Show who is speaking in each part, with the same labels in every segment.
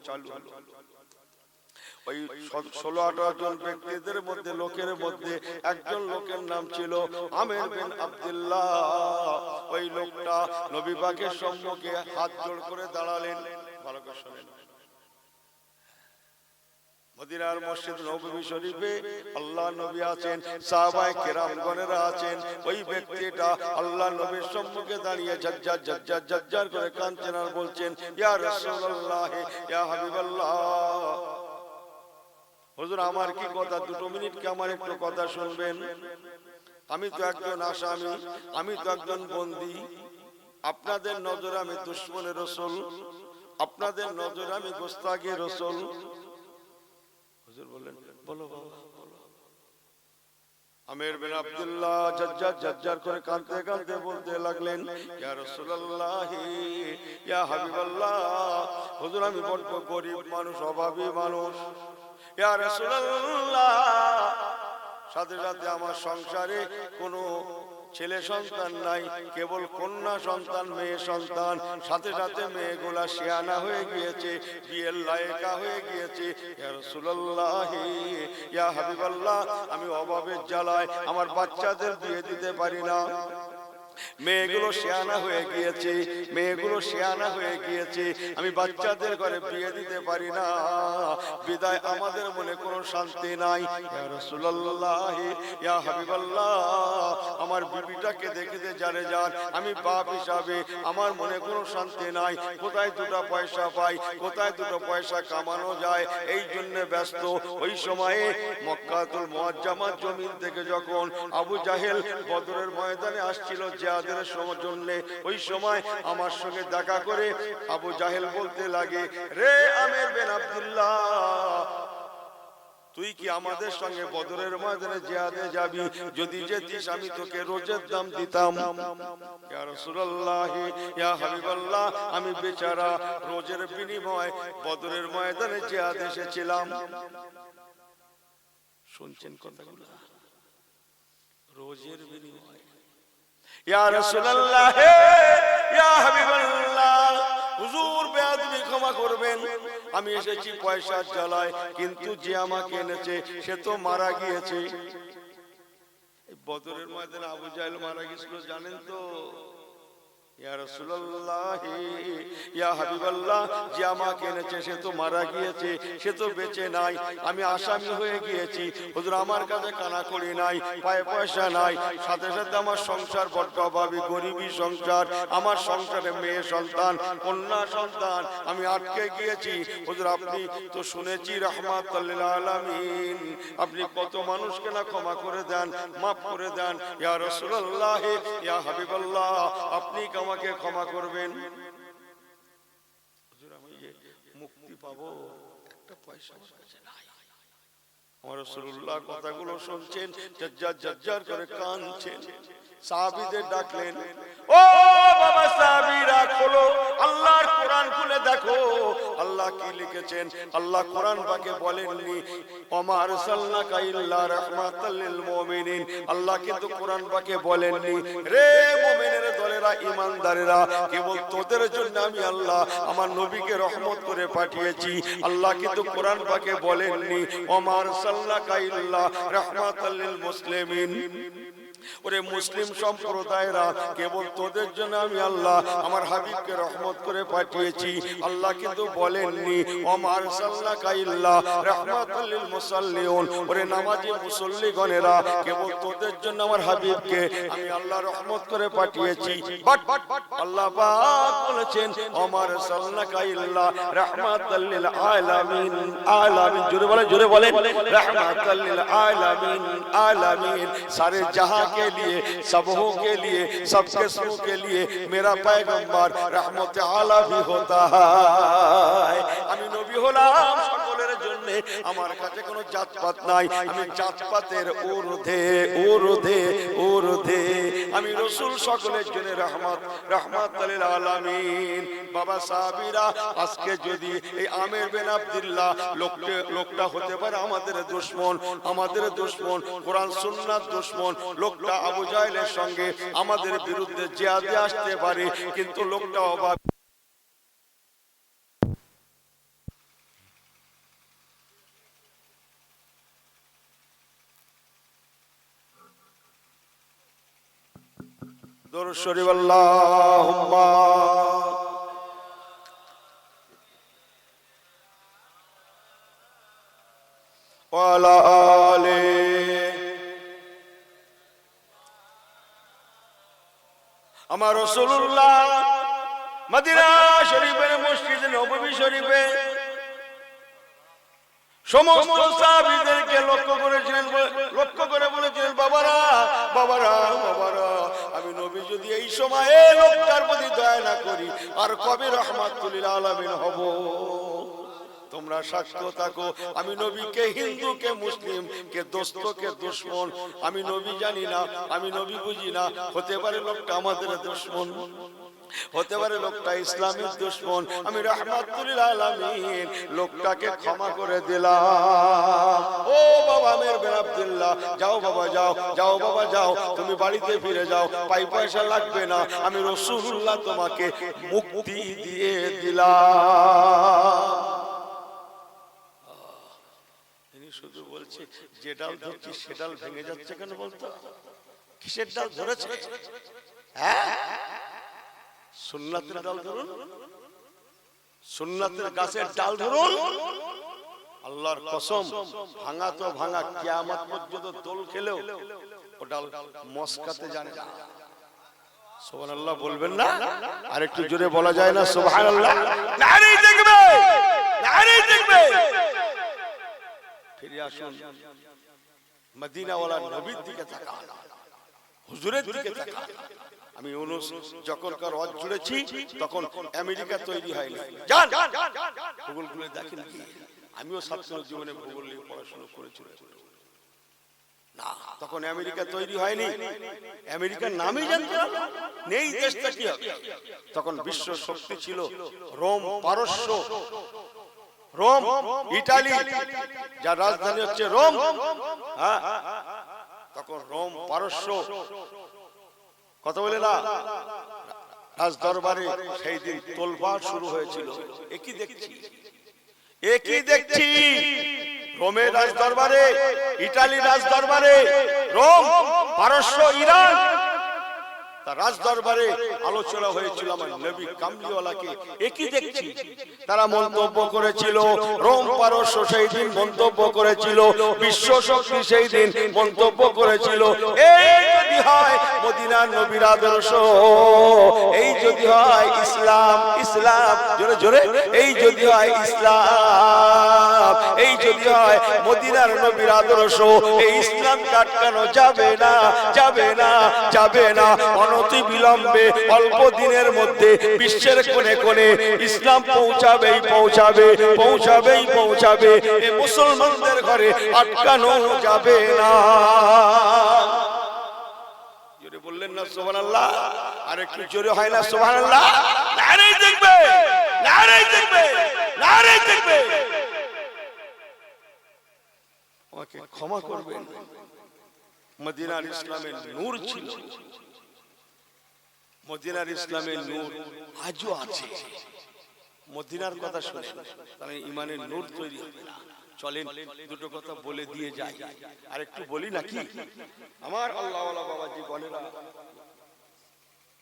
Speaker 1: চালু হলো। ওই 16-18 জন ব্যক্তিদের মধ্যে লোকের মধ্যে একজন লোকের নাম ছিল আমের বিন আব্দুল্লাহ। ওই লোকটা নবী পাকের সম্মুখে হাত জোড় করে দাঁড়ালেন। ভালো করে শুনেন, মদিনার মসজিদ নববী শরীফে আল্লাহ নবী আছেন, সাহাবায়ে কেরামগণেরা আছেন। ওই ব্যক্তিটা আল্লাহ নবীর সম্মুখে দাঁড়িয়ে ঝরঝর ঝরঝর ঝরঝর করে কাঁদছেন আর বলছেন, ইয়া রাসূলুল্লাহ, ইয়া হাবিবাল্লাহ, হুজুর আমার কি কথা, 2 মিনিট কি আমার একটু কথা শুনবেন? আমি তো একজন আসামি, আমি তো একজন বন্দী, আপনাদের নজরে আমি দুশমনের রাসূল, আপনাদের নজরে আমি গোস্তাখের রাসূল। হুজুর বললেন, বলো বাবা বলো। আমের বিন আব্দুল্লাহ ঝরঝর ঝরঝর করে কাঁদতে কাঁদতে বলতে লাগলেন, ইয়া রাসূলুল্লাহ, ইয়া হাবিবাল্লাহ, হুজুর আমি বড় গরীব মানুষ, অভাবী মানুষ, ইয়া রাসূলুল্লাহ, সাথে সাথে আমার সংসারে কোনো ছেলে সন্তান নাই, কেবল কন্যা সন্তান, মেয়ে সন্তান, সাথে সাথে মেয়েগুলা শিয়ানা হয়ে গিয়েছে, বিয়ের লায়েকা হয়ে গিয়েছে। ইয়া রাসূলুল্লাহ, ইয়া হাবিবাল্লাহ, আমি অভাবের জ্বালায় আমার বাচ্চাদের বিয়ে দিতে পারি না, মেয়েগুলো শিয়ানা হয়ে গিয়েছে, মেয়েগুলো শিয়ানা হয়ে গিয়েছে, আমি বাচ্চাদের ঘরে বিয়ে দিতে পারি না, বিদায় আমাদের মনে কোনো শান্তি নাই। ইয়া রাসূলুল্লাহ, ইয়া হাবিবাল্লাহ, আমার বিবিটাকে দেখতে জানে যান, আমি বাপ হিসাবে আমার মনে কোনো শান্তি নাই, কোথায় 2টা পয়সা পাই, কোথায় 2টো পয়সা কামানো যায়, এই জন্য ব্যস্ত। ওই সময়ে মক্কাতুল মুআজ্জামার জমিন থেকে যখন আবু জাহেল বদরের ময়দানে আসছিল জিহাদের জন্য, ওই সময় আমার সঙ্গে দেখা করে আবু জাহেল বলতে লাগে, রে আমের বিন আব্দুল্লাহ, তুই কি আমাদের সঙ্গে বদরের ময়দানে জিহাদে যাবি? যদি যেতিস আমি তোকে রোজের দাম দিতাম। ইয়া রাসূলুল্লাহ, ইয়া হাবিবাল্লাহ, আমি বেচারা রোজের বিনিময়ে বদরের ময়দানে জিহাদে এসেছিলাম। শুনছেন কথাগুলো? রোজের বিনিময়ে। ইয়া রাসূলুল্লাহ, ইয়া হাবিবাল্লাহ, হুজুর বেয়াদবি ক্ষমা করবেন, আমি এসেছি পয়সার জ্বালায়, কিন্তু যে আমাকে এনেছে সে তো মারা গিয়েছে। বদরের ময়দানে আবু জাহেল মারা গিয়েছিল, জানেন তো? ইয়া রাসূলুল্লাহ, ইয়া হাবিবাল্লাহ, যে আমাকে এনেছে সে তো মারা গিয়েছে, সে তো বেঁচে নাই, আমি আসামি হয়ে গিয়েছি। হুজুর আমার কাছে কানাকড়ি নাই, পায়ে পয়সা নাই, সাথে সাথে আমার সংসার বড্ড অভাবী, গরিবী সংসার, আমার সংসারে মেয়ে সন্তান, কন্যা সন্তান, আমি আটকে গিয়েছি। হুজুর আপনি তো শুনেছি রাহমাতুল লিল আলামিন, আপনি কত মানুষকে না ক্ষমা করে দেন, মাফ করে দেন। ইয়া রাসূলুল্লাহ, ইয়া হাবিবাল্লাহ, আপনি আমাকে ক্ষমা করবেন। হুজুর আমি মুক্তি পাবো, একটা পয়সা আমার কাছে নাই। আমার রাসূলুল্লাহ কথাগুলো শুনছেন, ঝরঝর ঝরঝর করে কাঁদছেন। সাহাবীদের ডাকলেন, ও বাবা সাহাবীরা, খোলো আল্লাহর কোরআন খুলে দেখো, আল্লাহ কি লিখেছেন। আল্লাহ কোরআন পাকে বলেননি ওমা আরসালনাকা ইল্লা রাহমাতাল লিল মুমিনিন, আল্লাহ কিন্তু কোরআন পাকে বলেননি রে মুমিনের দলেরা, ঈমানদারেরা, কেবল তোদের জন্য আমি আল্লাহ আমার নবীকে রহমত করে পাঠিয়েছি। আল্লাহ কিন্তু কোরআন পাকে বলেননি ওমা আরসালনাকা ইল্লা রাহমাতাল লিল মুসলিমিন, ওরে মুসলিম সম্প্রদায়রা, কেবল তোদের জন্য আমি আল্লাহ আমার হাবিবকে রহমত করে পাঠিয়েছি। আল্লাহ কিন্তু বলেননি ওমা আরসালনাকা ইল্লা রাহমাতাল লিল মুসাল্লিন, ওরে নামাজি মুসল্লিগণেরা, কেবল তোদের জন্য আমার হাবিবকে আমি আল্লাহ রহমত করে পাঠিয়েছি। বাট আল্লাহ পাক বলেছেন ওমা আরসালনাকা ইল্লা রাহমাতাল লিল আলামিন, আলামিন, জোরে বলেন, জোরে বলেন, রাহমাতাল লিল আলামিন, আলামিন, সারে জাহাं के लिए, सबों के लिए, सब किस्मों के लिए मेरा पैगंबर रहमत आला भी होता है। আমি নবী হলাম সকলের জন্য, আমার কাছে কোনো জাতপাত নাই, আমি জাতপাতের ঊর্ধ্বে, ঊর্ধ্বে, ঊর্ধ্বে, আমি রাসূল সকলের জন্য রহমত, রাহমাতুল লিল আলামিন। বাবা সাহাবীরা, আজকে যদি এই আমের বিন আব্দুল্লাহ লোকটা হতে পারে আমাদের দুশমন, আমাদের দুশমন, কোরআন সুন্নাত দুশমন, লোকটা আবু জাহেলের সঙ্গে আমাদের বিরুদ্ধে জিহাদে আসতে পারে, কিন্তু লোকটা অভাব। দরুদ শরীফ আল্লাহুম্মা ওয়া আলা আলি আমার রাসূলুল্লাহ মদিনা শরীফের মসজিদ নববী শরীফে সমস্ত সাহাবীদেরকে লক্ষ্য করে বলেছিলেন, বাবারা বাবারা বাবারা, আমি নবী যদি এই সময়ে লোকটার প্রতি দয়া না করি আর কবে রাহমাতুল লিল আলামিন হব? তোমরা সাক্ষ্য থাকো, আমি নবীকে হিন্দু কে মুসলিম কে দোস্ত কে দুশমন আমি নবী জানি না, আমি নবী বুঝি না। হতে পারে লোকটা আমাদের দুশমন, হতে পারে লোকটা ইসলামের দুশমন, আমি রাহমাতুল লিল আলামিন লোকটাকে ক্ষমা করে দিলাম। ও বাবা আমির বিন আব্দুল্লাহ, যাও বাবা যাও, যাও বাবা যাও, তুমি বাড়িতে ফিরে যাও, পাই পয়সা লাগবে না, আমি রাসূলুল্লাহ তোমাকে মুক্তি দিয়ে দিলাম। শুধু বলছে যে ডাল ধরছি সে ডাল ভেঙে যাচ্ছে কেন বলতো? কিসের ডাল ধরেছে? সুন্নাতের ডাল ধরুন, সুন্নাতের গাছের ডাল ধরুন। আল্লাহর কসম, ভাঙা তো ভাঙা, কিয়ামত পর্যন্ত দোল খেলেও ও ডাল মস্কাতে জানে না। সুবহানাল্লাহ বলবেন না? আর একটু জোরে বলা যায় না সুবহানাল্লাহ? নারী দেখবে, নারী দেখবে। ফিরে আসুন মদিনাওয়ালা নবীর দিকে তাকান, হুজুরের দিকে তাকান। আমি ইউনূস যখনকার হজ জুড়েছি তখন আমেরিকা তৈরি হয়নি। যান ভূগোল খুলে দেখেন কি, আমিও ছাত্র জীবনে ভূগোল নিয়ে পড়াশোনা করেছি না, তখন আমেরিকা তৈরি হয়নি, আমেরিকার নামই জানতাম না, নেই দেশটা কি হবে। তখন বিশ্ব শক্তি ছিল রোম, পারস্য, রোম, ইটালি, যার রাজধানী হচ্ছে রোম। হ্যাঁ, তখন রোম, পারস্য, কথা বলে না, রাজ দরবারে সেই দিন তোলপাড় শুরু হয়েছিল। একই দেখছি, একই দেখছি, রোমের রাজ দরবারে, ইটালির রাজ দরবারে, রোম, পারস্য, ইরান, তার রাজ দরবারে আলোচনা হয়েছিল আমার নবী কামলিওয়ালাকে। একই দেখছি, তারা মন্তব্য করেছিল, রোম পারস্য সেই দিন মন্তব্য করেছিল, বিশ্ব শক্তি সেই দিন মন্তব্য করেছিল, এই যদি হয় মদিনার নবীর আদর্শ, এই যদি হয় ইসলাম, ইসলাম জোরে জোরে, এই যদি হয় ইসলাম, এই যদি হয় মদিনার নবীর আদর্শ, এই ইসলাম কাটকানো যাবে না, যাবে না, যাবে না। অনতি বিলম্বে অল্প দিনের মধ্যে বিশ্বের কোণে কোণে ইসলাম পৌঁছাবেই পৌঁছাবে, পৌঁছাবেই পৌঁছাবে। এই মুসলমানদের ঘরে আটকানো যাবে না। জোরে বললেন না সুবহানাল্লাহ? আর একটু জোরে হয় না সুবহানাল্লাহ? নারে দেখবে, নারে দেখবে, নারে দেখবে। আমাকে ক্ষমা করবেন, মদিনার ইসলামের নূর ছিল, মদিনার ইসলামের নূর আজও আছে। মদিনার কথা শুনে তাহলে ইমানের নূর তৈরি হবে না। চলেন দুটো কথা বলে দিয়ে যাই, আর একটু বলি নাকি? আমার আল্লাহওয়ালা বাবাজি বলেরা,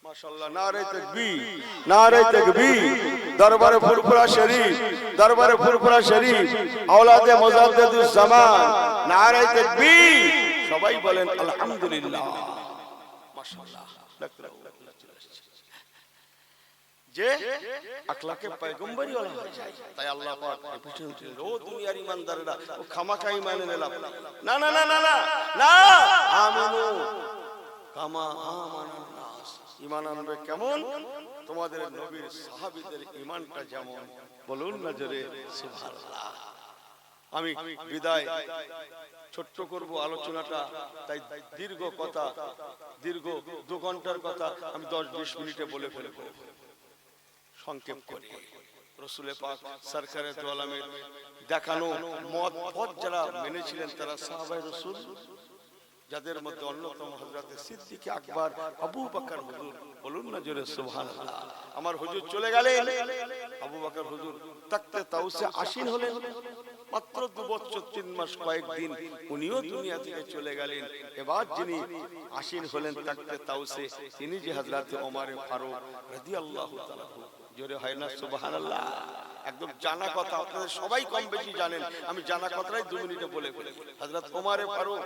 Speaker 1: মাশাআল্লাহ, নারে তাকবীর, নারে তাকবীর, দরবারে ফুরফুরা শরীফ, দরবারে ফুরফুরা শরীফ, আওলাদে মুজাদ্দিদুজ জামান, নারে তাকবীর। সবাই বলেন আলহামদুলিল্লাহ, মাশাআল্লাহ। যে আখলাকে পয়গম্বরী ওয়ালা হয়ে যায়, তাই আল্লাহ পাক পিছন থেকে, ও দুনিয়ার ঈমানদাররা, ও খামাখা ঈমান এনেলাম না, না না না না না, আমিনু কামা আমানান নাস। ঈমান আনবে কেমন? তোমাদের নবীর সাহাবীদের ঈমানটা যেমন। বলুন না জোরে সুবহানাল্লাহ। আমি বিদায় ছোট্ট করব আলোচনাটা, তাই দীর্ঘ কথা, দীর্ঘ 2 ঘন্টার কথা আমি 10-20 মিনিটে বলে ফেলব সংক্ষেপ করে। রাসূলে পাক সরকারে দু আলমের দেখানো মত পথ যারা মেনেছিলেন তারা সাহাবায়ে রাসূল, যাদের মধ্যে অন্যতম হযরত সিদ্দিক আকবর, আবু বকর হুজুর। বলুন না জোরে সুবহানাল্লাহ। আমার হুজুর চলে গেলেন, আবু বকর হুজুর তখতে তাউসে আসীন হলেন। মাত্র 2 বছর 3 মাস কয়েকদিন উনিও দুনিয়া থেকে চলে গেলেন। এবার যিনি আসীন হলেন তাকতে তাউসে, তিনি যে হযরত ওমর ফারুক রাদিয়াল্লাহু তাআলা। জোরে হয় না সুবহানাল্লাহ? একদম জানা কথা, আপনারা সবাই কম বেশি জানেন, আমি জানা কথাটাই 2 মিনিটে বলে ফেলি। হযরত ওমর ফারুক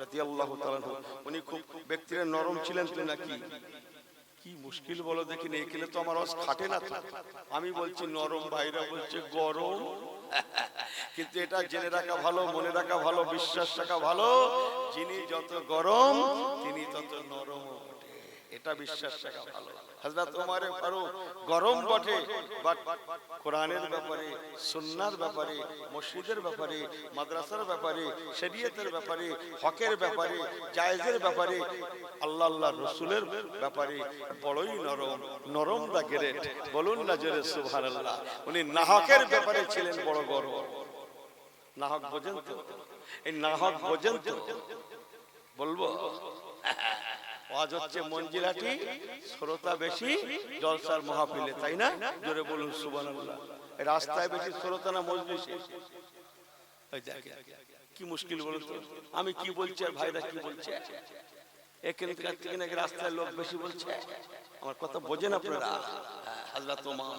Speaker 1: রাদিয়াল্লাহু তাআলা, উনি খুব ব্যক্তিরা নরম ছিলেন তো নাকি? কি মুশকিল বলো দেখি, এখানে তো আমার খাটে না তো। আমি বলছি নরম, ভাইরা বলছে গরম। কিন্তু এটা জেনে রাখা ভালো, মনে রাখা ভালো, বিশ্বাস রাখা ভালো, যিনি যত গরম তিনি তত নরম বটে, এটা বিশ্বাস রাখা ভালো। হযরত ওমর ফারুক গরম বটে, বাট কোরআনের ব্যাপারে, সুন্নাহর ব্যাপারে, মসজিদের ব্যাপারে, মাদ্রাসার ব্যাপারে, শরীয়তের ব্যাপারে, হকের ব্যাপারে, জায়েজের ব্যাপারে, আল্লাহর রাসূলের ব্যাপারে বড়ই নরম। নরম দা গ্রেট, বলুন না জোরে সুবহানাল্লাহ। উনি নাহকের ব্যাপারে ছিলেন বড় গরম। নাহক বোঝেন তো? এই নাহক বোঝেন তো? বলবো আজ হচ্ছে মঞ্জিলাটি, শ্রোতা বেশি জলসার মাহফিলে, তাই না? জোরে বলুন সুবহানাল্লাহ। এই রাস্তায় বেশি শ্রোতা না মজলিসে? ওই দেখেন কি মুশকিল বলুন তো। আমি কি বলছি আর ভাইরা কি বলছে? এখানকার থেকে নাকি রাস্তায় লোক বেশি বলছে। আমার কথা বোঝেন আপনারা? হযরত ওমর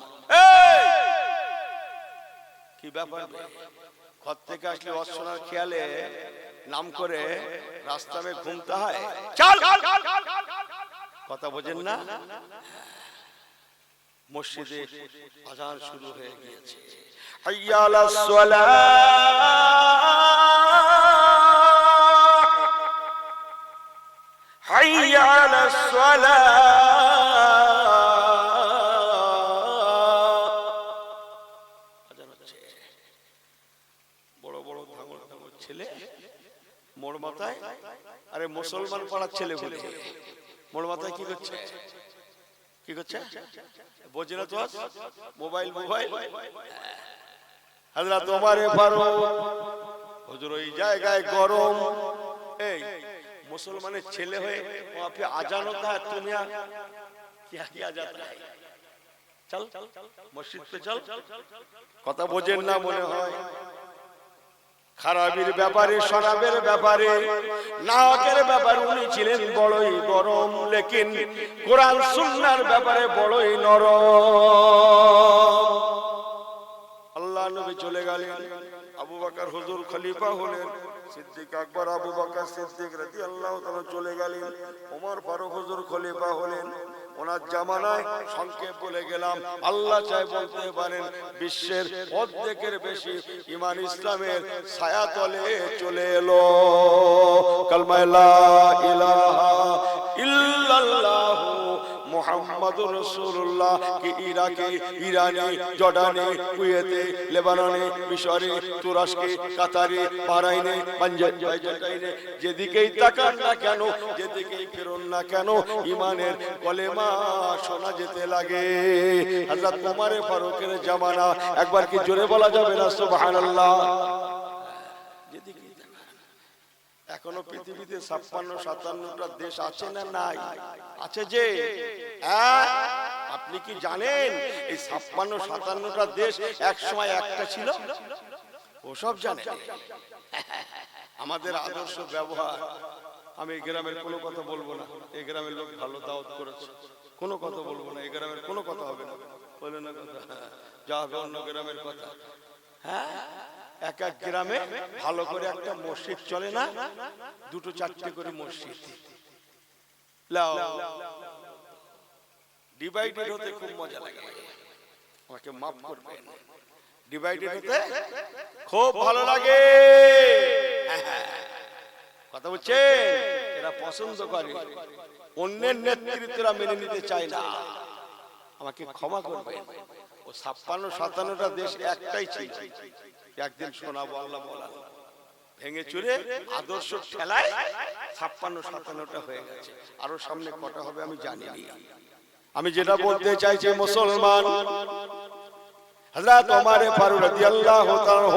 Speaker 1: কি ব্যাপার, ঘর থেকে আসলে অশোনার খেয়ালে নাম করে রাস্তা মে ঘুমতে হয়। চল, কথা বোঝেন না? মসজিদে আযান শুরু হয়ে গিয়েছে। হাইয়া আলাস সালাহ, হাইয়া আলাস সালাহ। আযান হচ্ছে। বড় বড় ধাঙর ধাঙর ছেলে মোড় মাথায়, আরে মুসলমান পাড়ার ছেলে বলে মোড় মাথায় কি করছে? কি করছে বোঝে না তো? Mobile mobile. হযরত ওমর ফারুক হুজুর ওই জায়গায় গরম, এই মুসলমানের ছেলে হয়ে वहां पे আযান होता है, तुम यहाँ क्या किया जाता है? চল মসজিদ पे চল। কথা বোঝেন না মনে হয়? খারাপের ব্যাপারে, শরাবের ব্যাপারে, নাহকের ব্যাপারে উনি ছিলেন বড়ই গরম, লেকিন কোরআন সুন্নাহর ব্যাপারে বড়ই নরম। আল্লাহ নবী চলে গেলেন, আবু বকর হুজুর খলিফা হলেন, সিদ্দিক আকবর আবু বকর সিদ্দিক রাদিয়াল্লাহু তাআলা চলে গেলেন, ওমর ফারুক হুজুর খলিফা হলেন। ওনার জামানায় সংক্ষেপ বলে গেলাম, আল্লাহ চাই বলতে পারেন বিশ্বের অর্ধেকের বেশি ঈমান ইসলামের ছায়াতলে চলে এলো। কালমা লা ইলাহা ইল্লাল্লাহ মুহাম্মাদুর রাসূলুল্লাহ কি ইরাকে, ইরানে, জর্ডানে, কুয়েতে, লেবাননে, মিশরে, তুরস্কে, কাতারে, বাহরাইনে, আর্জেন্টিনায়, যেদিকেই তাকান না কেন, যেদিকেই ফিরুন না কেন, ঈমানের কলেমা শোনা যেতে লাগে। হযরত ওমর ফারুকের জামানা, একবার কি জোরে বলা যাবে না সুবহানাল্লাহ? যেদিকেই এখনো পৃথিবীতে 56-57টা দেশ আছে না নাই? আছে যে। আপনি কি জানেন এই 56-57টা দেশ এক সময় একটা ছিল? ওসব জানে। আমাদের আদর্শ ব্যবহার, আমি এই গ্রামের কোনো কথা বলবো না, এই গ্রামের লোক ভালো দাওয়াত করেছে, কোনো কথা বলবো না, এই গ্রামের কোনো কথা হবে না, বলে না কথা, যা হবে অন্য গ্রামের কথা। হ্যাঁ, এক এক গ্রামে ভালো করে একটা মসজিদ চলে না, 2-4টে করে মসজিদ। ডিভাইডেড হতে খুব মজা লাগে, আমাকে মাফ করবেন, ডিভাইডেড হতে খুব ভালো লাগে। কথা বলছে, এরা পছন্দ করে, অন্যের নেতৃত্বরা মেনে নিতে চায় না। আমাকে ক্ষমা করবেন, ও 56-57টা দেশ একটাই ছিল। একদিন শোনাবো, আল্লাহ বলা, ভেঙে চুরে আদর্শ ঠেলায় 56-57টা হয়ে গেছে। আরো সামনে কটা হবে আমি জানি না। আমি যেটা বলতে চাইছি, মুসলমান হযরত ওমর ফারুক রাদিয়াল্লাহু তাআলা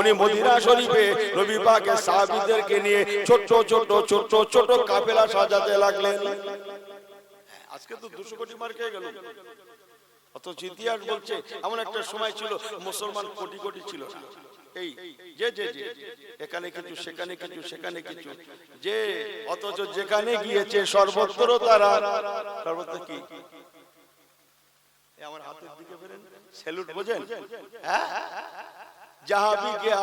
Speaker 1: উনি মদিনা শরীফে নবী পাকের সাহাবীদেরকে নিয়ে ছোট ছোট ছোট ছোট কাফেলা সাজাতে লাগলেন। আজকে তো 200 কোটি মার খেয়ে গেল। অত ইতিহাস বলছে এমন একটা সময় ছিল মুসলমান কোটি কোটি ছিল না। এই যে যে যে এখানে কিছু সেখানে কিছু সেখানে কিছু, যে অথচ যেখানে গিয়েছে সর্বত্র তারা, সর্বত্র কি আমার হাতের দিকে ফেরেন স্যালুট বোঝেন, হ্যাঁ जहां भी गया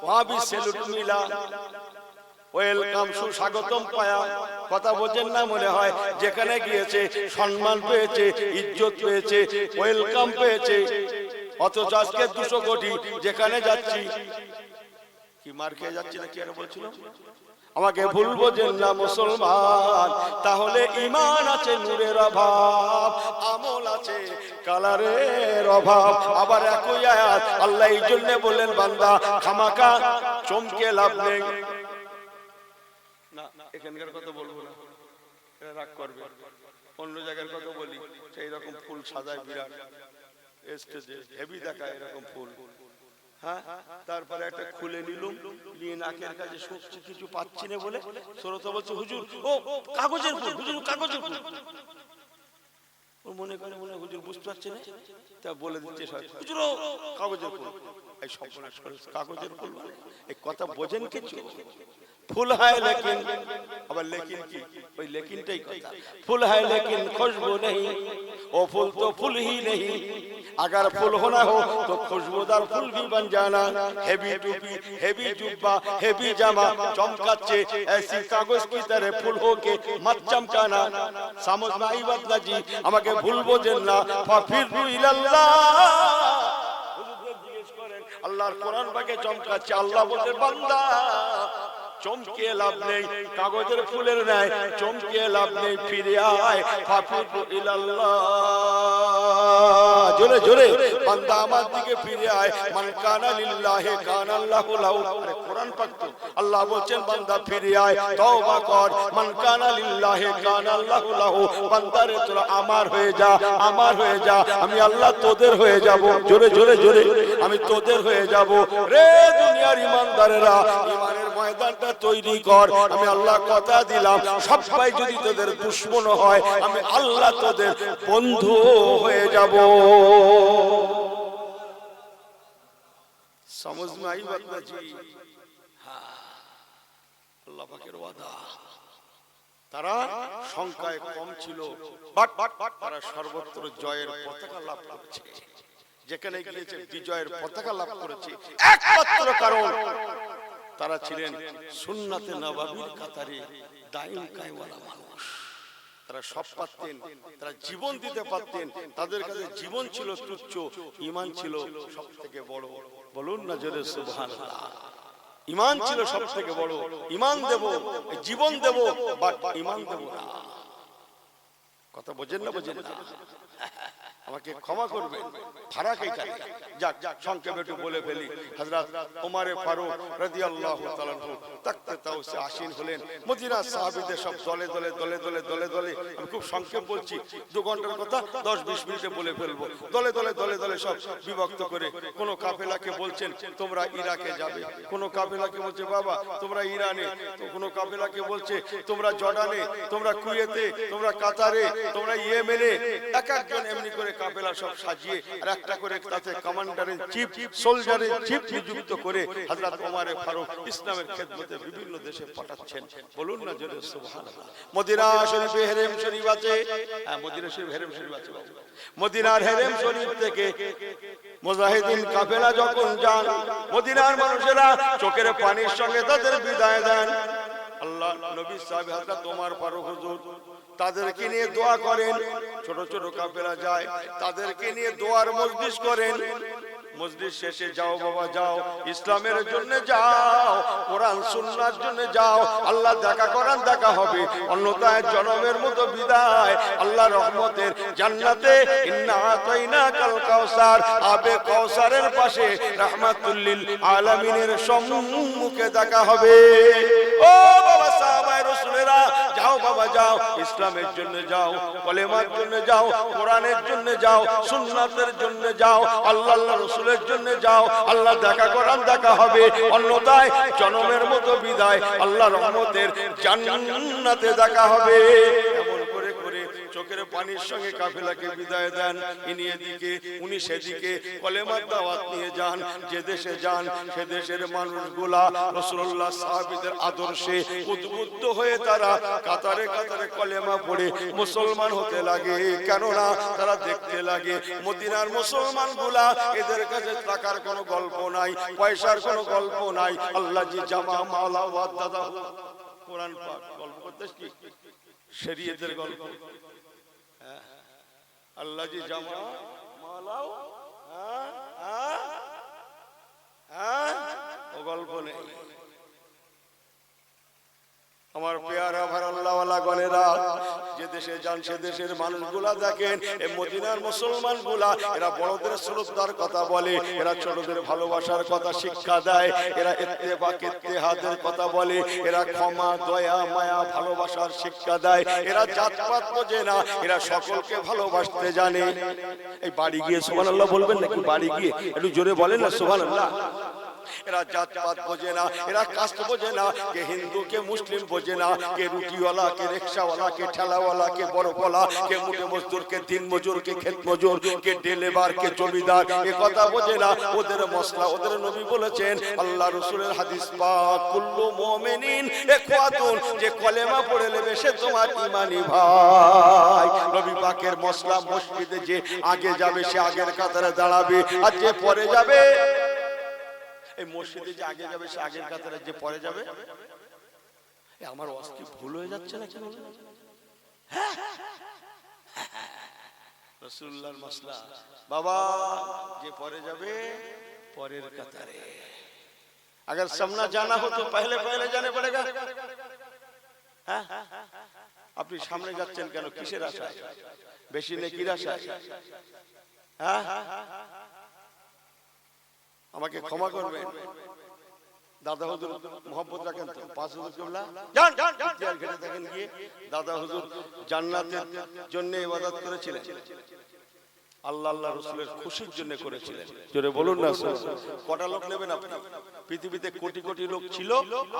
Speaker 1: वहां भी सैल्यूट मिला, ওয়েলকাম সুস্বাগতম পায়া, কথা বোঝেন না মনে হয়, যেখানে গিয়েছে সম্মান পেয়েছে, ইজ্জত পেয়েছে, ওয়েলকাম পেয়েছে। অথচ আজকে 200 কোটি যেখানে যাচ্ছি কি মার খেয়ে যাচ্ছি না, কি আর বলছিল, আমাকে ভুল বোঝেন না মুসলমান, তাহলে ঈমান আছে নূরের অভাব, আমল আছে কালারের অভাব। আবার একই আয়াত আল্লাহ এই জন্য বললেন বান্দা খামাকা চমকে লাভ নেই না, এখানকার কথা বলবো না, এরা রাগ করবে, অন্য জায়গার কথা বলি, সেই রকম ফুল সাজায় বিরাট স্টেজে হেভি দেখায় এরকম ফুল, হ্যাঁ তারপরে একটা খুলে নিলুম, নিয়ে নাকের কাছে শুকছি, কিছু পাচ্ছি না বলে শ্রোতা বলছে হুজুর ও কাগজের ফুল, হুজুর কাগজের ফুল, ও মনে করে মনে হুজুর বুঝতে পারছে না, তা বলে দিচ্ছে হুজুর ও কাগজের ফুল, এই সম্পূর্ণ কাগজের ফুল, এই কথা বোঝেন কিছু, फूल है लेकिन, अब लेकिन की कोई लेकिन टाइप का, फूल है लेकिन खुशबू नहीं, वो फूल तो फूल ही नहीं, अगर फूल होना हो तो खुशबूदार फूल भी बन जाना। हेवी टोपी, हेवी जुब्बा, हेवी जामा चमकाचे, ऐसी कागज की तरह फूल हो के मत चमकाना। समझ में आई बात ना जी, আমাকে ভুল বোঝেন না, ফাফিরু ইলাল্লাহ, হুজুর জিজ্ঞেস করেন আল্লাহর কোরআন পাকে চমকাচ্ছে, আল্লাহ বলেন বান্দা চমকে লাভ নেই, কাগজের ফুলের ন্যায় চমকে লাভ নেই, ফিরে আয় ফাফিরু ইলাল্লাহ, জোরে জোরে বান্দা আমার দিকে ফিরে আয়, মান কানা লিল্লাহি কানা আল্লাহু লাহু, কোরআন পাক তো আল্লাহ বলেন বান্দা ফিরে আয়, তওবা কর, মান কানা লিল্লাহি কানা আল্লাহু লাহু, বান্দারে তোরা আমার হয়ে যা, আমার হয়ে যা, আমি আল্লাহ তোদের হয়ে যাব, জোরে জোরে জোরে আমি তোদের হয়ে যাব। রে দুনিয়ার ইমানদারেরা, ইমানের ময়দানটা তৈরি কর, আমি আল্লাহ কথা দিলাম সবাই যদি তোদের দুশমন হয় আমি আল্লাহ তোদের বন্ধু হয়ে যাব। समझ में आई बात ना जी, हाँ আল্লাহ পাকের ওয়াদা, তারা সংখ্যায় কম ছিল বাট তারা সর্বত্র জয়ের পতাকা লাভ করেছে, যেখানে গিয়েছে বিজয়ের পতাকা লাভ করেছে, একমাত্র কারণ তারা ছিলেন সুন্নাতে নববীর কাতারে দায়ম কায়েমওয়ালা মানুষ, তারা সব পারতেন, তারা জীবন দিতে পারতেন, তাদের কাছে জীবন ছিল তুচ্ছ, ঈমান ছিল সবথেকে বড়, বলুন না জোরে সুবহানাল্লাহ, ঈমান ছিল সবথেকে বড়, ঈমান দেব জীবন দেব বাট ঈমান দেব না, কথা বোঝেন না বোঝেন না, আমাকে ক্ষমা করবেন, ফারাক এইখানে। যাক সংক্ষেপে একটু বলে ফেলি, হযরত ওমর ফারুক রাদিয়াল্লাহু তাআলা তাকতে তাওসে আসীন হলেন, মদিনার সাহাবীদের সব দলে দলে দলে দলে দলে দলে, আমি খুব সংক্ষেপ বলছি, 2 ঘন্টার কথা 10-20 মিনিটে বলে ফেলবো, দলে দলে দলে দলে সব বিভক্ত করে, কোন কাফেলাকে বলছেন তোমরা ইরাকে যাবে, কোন কাফেলাকে বলছে বাবা তোমরা ইরানে, তো কোন কাফেলাকে বলছে তোমরা জর্ডানে, তোমরা কুয়েতে, তোমরা কাতারে, তোমরা ইয়েমেনে, এক একজন এমনি করে কাফেলা সব সাজিয়ে আর একটা করে তাতে কমান্ডারের চিফ, সোলজারের চিফ নিযুক্ত করে হযরত ওমর ফারুক ইসলামের খেদমতে বিভিন্ন দেশে পাঠাচ্ছেন, বলুন না জোরে সুবহানাল্লাহ। মদিনা শরীফে হেরেম শরীফ আছে, হ্যাঁ মদিনা শরীফ হেরেম শরীফ আছে, মদিনার হেরেম শরীফ থেকে মুজাহিদিন কাফেলা যখন যান, মদিনার মানুষেরা চোখের পানির সঙ্গে তাদের বিদায় দেন, আল্লাহ নবী সাহেব হযরত ওমর ফারুক হুজুর তাদেরকে নিয়ে দোয়া করেন, ছোট ছোট কাফেলা যায় তাদেরকে নিয়ে দোয়ার মজলিস করেন, মজলিস শেষে যাও বাবা যাও, ইসলামের জন্য যাও, কোরআন সুন্নাহর জন্য যাও, আল্লাহ দেখা করান দেখা হবে, অন্যথায় জনমের মতো বিদায়, আল্লাহ রহমতের জান্নাতে ইন্না আতাইনাকাল কাউসার, আবে কাউসারের পাশে রাহমাতুল লিল আলামিনের সম্মুখে দেখা হবে। ও বাবা সাহাবায়ে রাসূলেরা যাও বাবা যাও, ইসলামের জন্য যাও, কলেমার জন্য যাও, কোরআনের জন্য যাও, সুন্নাতের জন্য যাও, আল্লাহ রাসূলের জন্য যাও, আল্লাহ দেখা করান দেখা হবে, অন্যথায় জনমের মতো বিদায়, আল্লাহ রহমতের জান্নাতে দেখা হবে। এমন করে করে চোখের পানির সঙ্গে কাফেলাকে বিদায় দেন। ইনি এদিকে উনি সেদিকে কলেমার দাওয়াত নিয়ে যান। যে দেশে যান সে দেশের মানুষগুলা রাসূলুল্লাহ সাহাবীদের আদর্শে উদ্বুদ্ধ হয়ে তারা কাতারে কাতারে কলেমা পড়ে মুসলমান হতে লাগে। কেননা তারা দেখতে লাগে মদিনার মুসলমানগুলা, এদের কাছে টাকার কোনো গল্প নাই, পয়সার কোনো গল্প নাই। আল্লাহ জি জামা মালা ওয়াদাদা, কোরআন পাক গল্প করতেছ কি শরীয়তের গল্প। আল্লাহ জি জামা মালাও ও গল্প নেই। আমার পেয়ারা ভারাল্লাহওয়ালা গনেরা, যে দেশে যান সে দেশের মানুষগুলা দেখেন এই মদিনার মুসলমানগুলা, এরা বড়দের শ্রদ্ধার কথা বলে, এরা ছোটদের ভালোবাসার কথা শিক্ষা দেয়, এরা ইত্তেফাক ইত্তেহাদের কথা বলে, এরা ক্ষমা দয়া মায়া ভালোবাসার শিক্ষা দেয়, এরা জাতপাত বোঝে না, এরা সকলকে ভালোবাসতে জানে। এই বাড়ি গিয়ে সুবহানাল্লাহ বলবেন নাকি? বাড়ি গিয়ে একটু জোরে বলেন না সুবহানাল্লাহ। এরা জাতপাত বোঝে না, এরা কাস্ট বোঝে না, কে হিন্দু কে মুসলিম বোঝে না, কে রুটিওয়ালা কে রিকশাওয়ালা কে ঠেলাওয়ালা কে বড়পলা কে মুঠে মজদুর কে দিন মজুর কে ক্ষেত মজুর কে ডেলেবার কে জমিদার, এ কথা বোঝে না। ওদের মসলা ওদের নবী বলেছেন, আল্লাহ রাসূলের হাদিস পাক, কুল্লু মুমিনিন ইখওয়াতুন, যে কলেমা পড়ে নেবে সে তোমার ঈমানি ভাই। নবী পাকের মসলা, মসজিদে যে আগে যাবে সে আগের কাতারে দাঁড়াবে, আর যে পরে যাবে, এই মসজিদে যে আগে যাবে সে আগের কাতারে, যে পরে যাবে। আমার ওয়াজ কি ভুল হয়ে যাচ্ছে না কেন? রাসূলুল্লাহর মাসলা, বাবা যে পরে যাবে পরের কাতারে। अगर सामना जाना हो तो पहले पहले जाने पड़ेगा। হ্যাঁ, আপনি সামনে যাচ্ছেন কেন? কিসের আশায়? বেশি নেকির আশায়? হ্যাঁ, আমাকে ক্ষমা করবেন, দাদা হুজুর মোহাম্মত রাখেন তো, 5 হুজুর কিবলা যান ইতিহাস ঘেটে দেখেন গিয়ে, দাদা হুজুর জান্নাতের জন্য ইবাদত করেছিলেন, আল্লাহ আল্লাহ রাসূলের খুশির জন্য করেছিলেন। জোরে বলুন না। কটা লোক নেবেন আপনি? পৃথিবীতে কোটি কোটি লোক ছিল,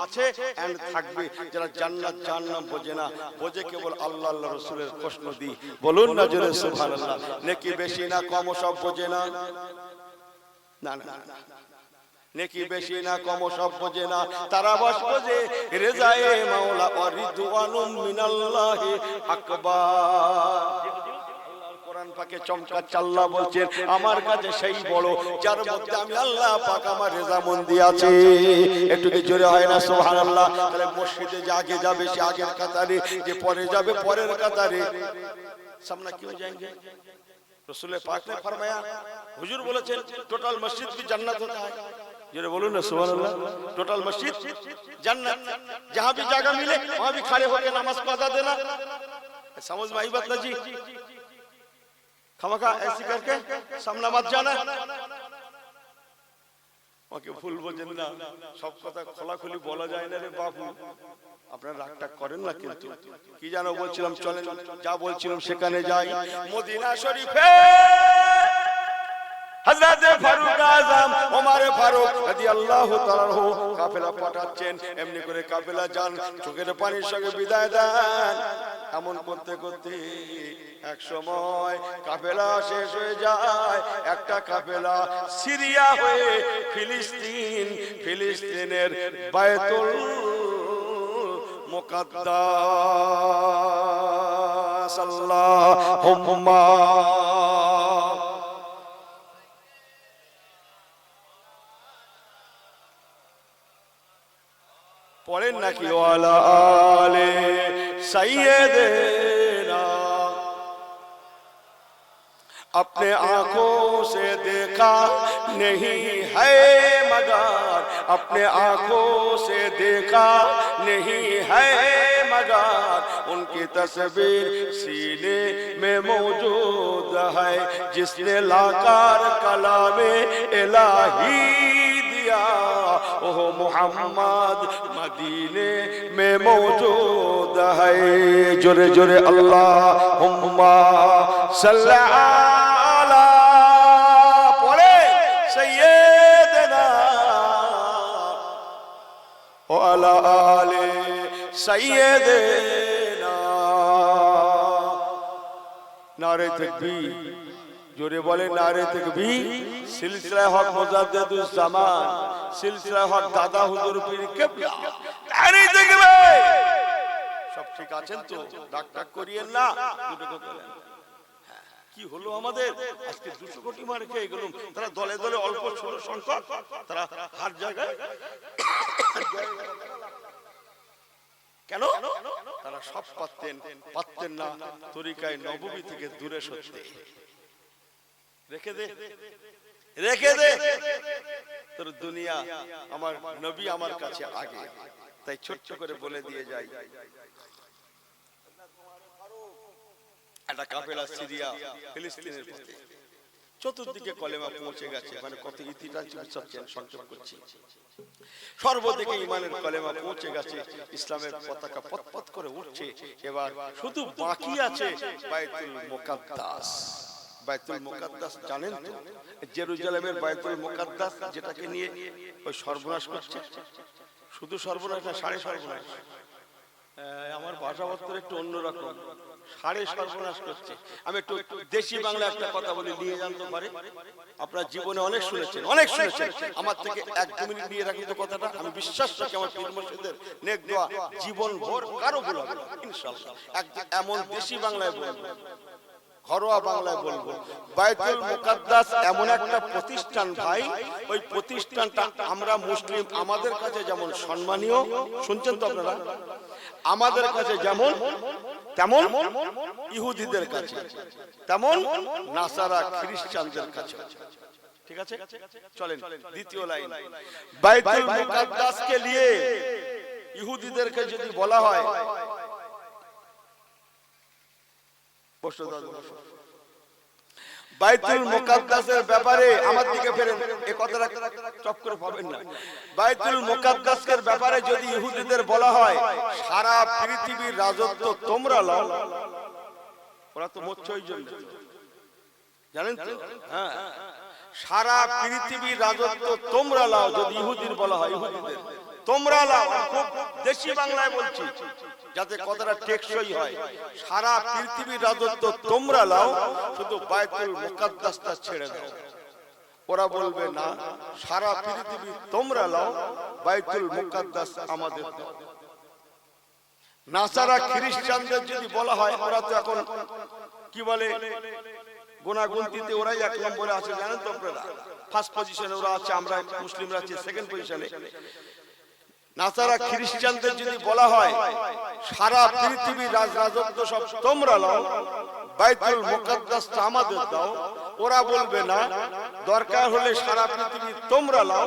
Speaker 1: আছে এন্ড থাকবে, যারা জান্নাত জাহান্নাম বোঝে না, বোঝে কেবল আল্লাহ আল্লাহ রাসূলের খুশনদি। বলুন না জোরে সুবহানাল্লাহ। নেকি বেশি না কম সব বোঝে না, না না, নেকি বেশি না কম সব বোঝে না, তারা বাস বোঝে রেজায়ে মাওলা ওয়া রিদওয়ানুম মিনাল্লাহি আকবার। কোরআন পাকে চমৎকার আল্লাহ বলছেন, আমার কাছে সেই বড় যার মধ্যে আমি আল্লাহ পাক আমার রেজামন্দি আছে। একটু কি জোরে হয় না সুবহানাল্লাহ? তাহলে মসজিদে যে আগে যাবে সে আগের কাতারে, যে পরে যাবে পরের কাতারে। সামনে কি হয়ে जाएंगे? रसूल पाक ने फरमाया, हुजूर बोलेছেন টোটাল মসজিদ भी जन्नत होता है। जरा बोलूं ना सुभान अल्लाह। टोटल मस्जिद जन्नत, जहां भी जगह मिले वहां भी खड़े होकर नमाज को अदा देना। समझ में आई बात ना जी? खामखा ऐसी करके सामने मत जाना। ওকে ভুল বোঝেন না, সব কথা খোলাখুলি বলা যায় না রে বাবু, আপনারা রাগটা করেন না। কিন্তু কি জানো বলছিলাম, চলেন যা বলছিলাম সেখানে যাই। মদিনা শরীফে হযরত ফারুক আযম ওমর ফারুক রাদিয়াল্লাহু তাআলা আনহু কাফেলা পাঠাচ্ছেন। এমনি করে কাফেলা যান, চোখের পানির সঙ্গে বিদায় দেন। এমন করতে করতে এক সময় কাফেলা শেষ হয়ে যায়। একটা কাফেলা সিরিয়া হয়ে ফিলিস্তিনের বায়তুল মুকাদ্দাস, আল্লাহুম্মা পড়েন নাকি? ওয়ালা আলে সাইয়্যিদিনা। अपने आंखों से देखा नहीं है मगर, अपने आंखों से देखा नहीं है मगर, उनकी तस्वीर सीने में मौजूद है। जिसने लाकर कलामे इलाही दिया, ओह मोहम्मद मदीने में मौजूद है। जोरे जोरे अल्लाहुम्मा सल्ली अला, पढ़े सैयदना व अला आले सैयदना। নারে তাকবীর, জোরে বলে নারে তাকবীর। সিলসিলা হক মুজাদ্দিদুস জামান, সিলসিলা হক দাদা হুজুর পীর কিবলা, নারে তাকবীর। সব ঠিক আছেন তো? ডাক ডাক করিয়েন না, দুটো কথা বলেন। কি হলো আমাদের আজকে 200 কোটি মার খেয়ে গেলাম। তারা দলে দলে অল্প সংখ্যক, তারা হার জায়গায় কেন? তারা সব পারতেন না তরিকায় নববী থেকে দূরে সরতে। রেখে দে তোর দুনিয়া, আমার নবী আমার কাছে আগে। তাই ছোট্ট করে বলে দিয়ে যাই, একটা কাফেলা সিরিয়া ফিলিস্তিনের পথে, চতুর্দিকে কলেমা পৌঁছে গেছে। মানে কত ইতিহাস সংক্ষেপ করছি, সর্বদিকে ইমানের কলেমা পৌঁছে গেছে, ইসলামের পতাকা পতপত করে উঠছে। এবার শুধু বাকি আছে বাইতুল মুকাদ্দাস। বাইতুল মুকাদ্দাস জানেন তো? জেরুজালেমের বাইতুল মুকাদ্দাস, যেটাকে নিয়ে ওই সর্বনাশ করছে। শুধু সর্বনাশ না, সাড়ে সর্বনাশ। আমার ভাষাপত্র একটু অন্যরকম, সাড়ে সর্বনাশ করছে। আমি একটু দেশি বাংলা একটা কথা বলি, নিয়ে জানতে পারে। আপনার জীবনে অনেক শুনেছেন। আমার থেকে 1-2 মিনিট নিয়ে রাখুন তো কথাটা। আমি বিশ্বাস রাখি আমার পীর মুর্শিদের নেক দোয়া জীবন ভর কারো ভুল হবে না ইনশাআল্লাহ। এমন দেশি বাংলায় বলবো, ঘরোয়া বাংলায় বলবো। বাইতুল মুকাদ্দাস এমন একটা প্রতিষ্ঠান ভাই, ওই প্রতিষ্ঠানটা আমরা মুসলিম, আমাদের কাছে যেমন সম্মানীয়, শুনছেন তো আপনারা, আমাদের কাছে যেমন তেমন ইহুদিদের কাছে, তেমন নাসারা খ্রিস্টানদের কাছে। ঠিক আছে, চলেন দ্বিতীয় লাইন। বাইতুল মুকাদ্দাসকে নিয়ে ইহুদিদেরকে যদি বলা হয়, বাইতুল মুকাদ্দাসের ব্যাপারে আমার দিকে ফেরেন, এই কথাটা চপ করে পাবেন না। বাইতুল মুকাদ্দাসের ব্যাপারে যদি ইহুদিদের বলা হয় সারা পৃথিবীর রাজত্ব তোমরা লও, ওরা তো মরছই জন্য, জানেন তো? হ্যাঁ, সারা পৃথিবীর রাজত্ব তোমরা লাও যদি ইহুদির বলা হয়, ইহুদিদের তোমরা লাও, খুব দেশি বাংলায় বলছি যাতে কথাটা টেকসই হয়। সারা পৃথিবীর রাজত্ব তোমরা লাও, শুধু বাইতুল মুকাদ্দাসটা ছেড়ে দাও। ওরা বলবে না, সারা পৃথিবী তোমরা লাও, বাইতুল মুকাদ্দাস আমাদের দাও। নাসারা খ্রিস্টানদের যদি বলা হয়, ওরা তো এখন কি বলে, গুণাগুনতিতে ওরাই 1 নম্বরে আছে, জানেন তো আপনারা? ফার্স্ট পজিশনে ওরা আছে, আমরা মুসলিমরা আছি সেকেন্ড পজিশনে। নাসারা খ্রিস্টানদের যদি বলা হয় সারা পৃথিবীর রাজত্ব সব তোমরা লাও, বাইতুল মুকাদ্দাসটা আমাদের দাও, ওরা বলবে না, দরকার হলে সারা পৃথিবী তোমরা লাও,